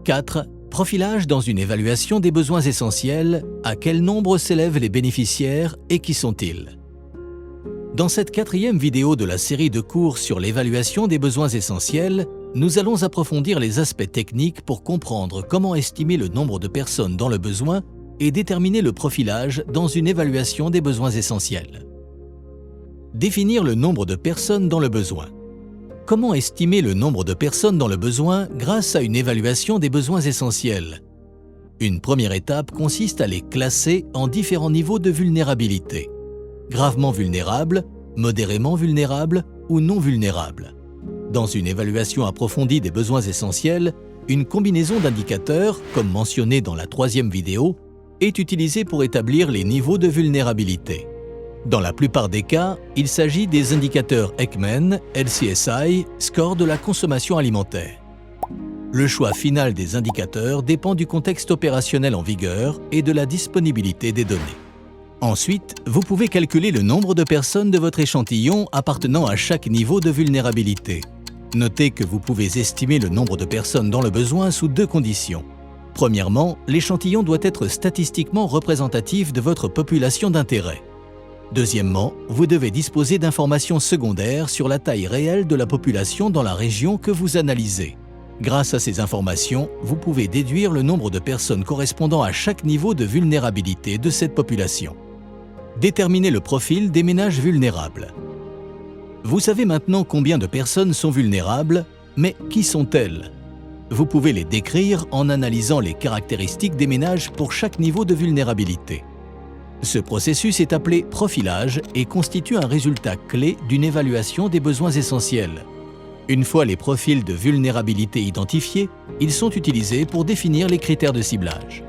4. Profilage dans une évaluation des besoins essentiels. À quel nombre s'élèvent les bénéficiaires et qui sont-ils? Dans cette 4e vidéo de la série de cours sur l'évaluation des besoins essentiels, nous allons approfondir les aspects techniques pour comprendre comment estimer le nombre de personnes dans le besoin et déterminer le profilage dans une évaluation des besoins essentiels. Définir le nombre de personnes dans le besoin. Comment estimer le nombre de personnes dans le besoin grâce à une évaluation des besoins essentiels? Une première étape consiste à les classer en différents niveaux de vulnérabilité. Gravement vulnérables, modérément vulnérables ou non vulnérables. Dans une évaluation approfondie des besoins essentiels, une combinaison d'indicateurs, comme mentionné dans la 3e vidéo, est utilisée pour établir les niveaux de vulnérabilité. Dans la plupart des cas, il s'agit des indicateurs Ekman, LCSI, score de la consommation alimentaire. Le choix final des indicateurs dépend du contexte opérationnel en vigueur et de la disponibilité des données. Ensuite, vous pouvez calculer le nombre de personnes de votre échantillon appartenant à chaque niveau de vulnérabilité. Notez que vous pouvez estimer le nombre de personnes dans le besoin sous 2 conditions. Premièrement, l'échantillon doit être statistiquement représentatif de votre population d'intérêt. Deuxièmement, vous devez disposer d'informations secondaires sur la taille réelle de la population dans la région que vous analysez. Grâce à ces informations, vous pouvez déduire le nombre de personnes correspondant à chaque niveau de vulnérabilité de cette population. Déterminer le profil des ménages vulnérables. Vous savez maintenant combien de personnes sont vulnérables, mais qui sont-elles? Vous pouvez les décrire en analysant les caractéristiques des ménages pour chaque niveau de vulnérabilité. Ce processus est appelé profilage et constitue un résultat clé d'une évaluation des besoins essentiels. Une fois les profils de vulnérabilité identifiés, ils sont utilisés pour définir les critères de ciblage.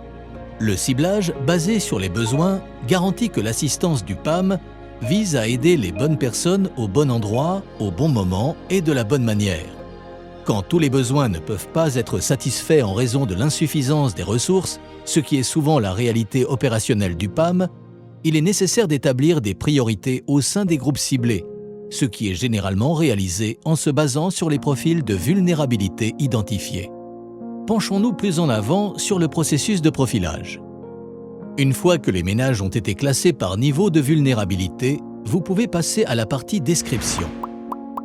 Le ciblage, basé sur les besoins, garantit que l'assistance du PAM vise à aider les bonnes personnes au bon endroit, au bon moment et de la bonne manière. Quand tous les besoins ne peuvent pas être satisfaits en raison de l'insuffisance des ressources, ce qui est souvent la réalité opérationnelle du PAM, il est nécessaire d'établir des priorités au sein des groupes ciblés, ce qui est généralement réalisé en se basant sur les profils de vulnérabilité identifiés. Penchons-nous plus en avant sur le processus de profilage. Une fois que les ménages ont été classés par niveau de vulnérabilité, vous pouvez passer à la partie description.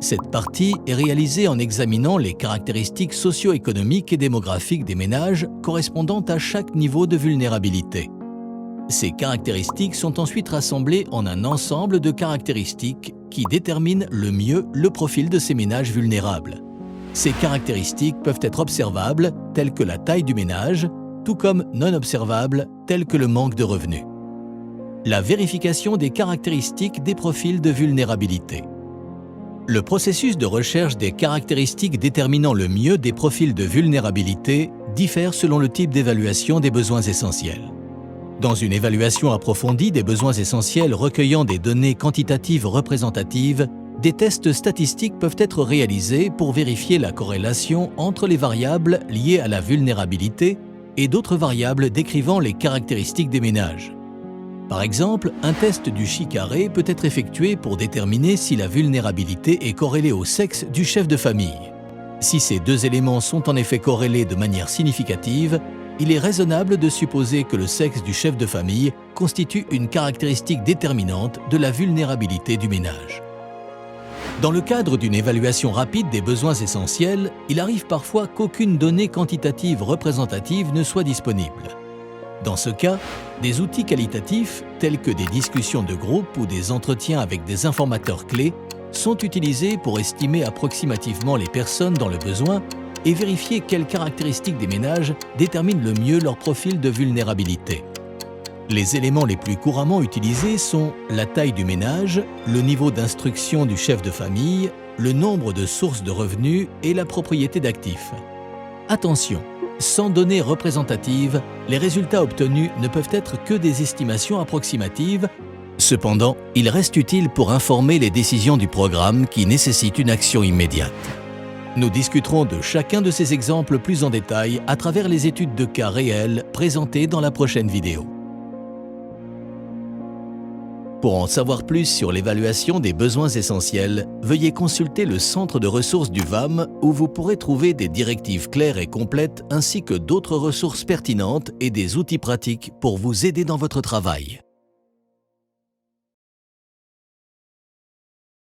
Cette partie est réalisée en examinant les caractéristiques socio-économiques et démographiques des ménages correspondant à chaque niveau de vulnérabilité. Ces caractéristiques sont ensuite rassemblées en un ensemble de caractéristiques qui déterminent le mieux le profil de ces ménages vulnérables. Ces caractéristiques peuvent être observables, telles que la taille du ménage, tout comme non observables, telles que le manque de revenus. La vérification des caractéristiques des profils de vulnérabilité. Le processus de recherche des caractéristiques déterminant le mieux des profils de vulnérabilité diffère selon le type d'évaluation des besoins essentiels. Dans une évaluation approfondie des besoins essentiels recueillant des données quantitatives représentatives, des tests statistiques peuvent être réalisés pour vérifier la corrélation entre les variables liées à la vulnérabilité et d'autres variables décrivant les caractéristiques des ménages. Par exemple, un test du chi-carré peut être effectué pour déterminer si la vulnérabilité est corrélée au sexe du chef de famille. Si ces 2 éléments sont en effet corrélés de manière significative, il est raisonnable de supposer que le sexe du chef de famille constitue une caractéristique déterminante de la vulnérabilité du ménage. Dans le cadre d'une évaluation rapide des besoins essentiels, il arrive parfois qu'aucune donnée quantitative représentative ne soit disponible. Dans ce cas, des outils qualitatifs, tels que des discussions de groupe ou des entretiens avec des informateurs clés, sont utilisés pour estimer approximativement les personnes dans le besoin et vérifier quelles caractéristiques des ménages déterminent le mieux leur profil de vulnérabilité. Les éléments les plus couramment utilisés sont la taille du ménage, le niveau d'instruction du chef de famille, le nombre de sources de revenus et la propriété d'actifs. Attention, sans données représentatives, les résultats obtenus ne peuvent être que des estimations approximatives. Cependant, il reste utile pour informer les décisions du programme qui nécessitent une action immédiate. Nous discuterons de chacun de ces exemples plus en détail à travers les études de cas réels présentées dans la prochaine vidéo. Pour en savoir plus sur l'évaluation des besoins essentiels, veuillez consulter le centre de ressources du VAM où vous pourrez trouver des directives claires et complètes ainsi que d'autres ressources pertinentes et des outils pratiques pour vous aider dans votre travail.